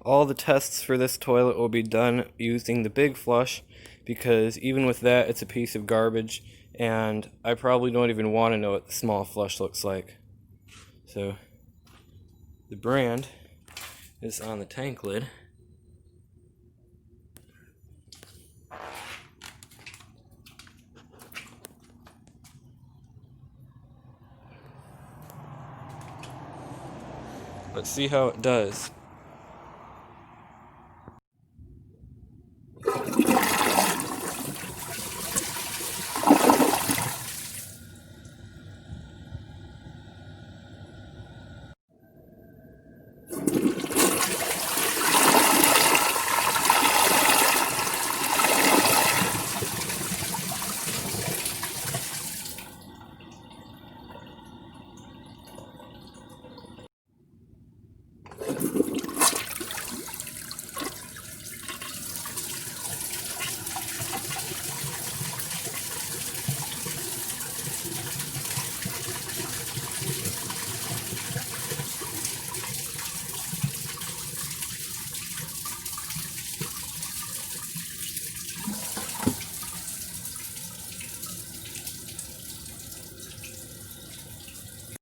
All the tests for this toilet will be done using the big flush, because even with that, it's a piece of garbage, and I probably don't even want to know what the small flush looks like. So, the brand is on the tank lid. Let's see how it does.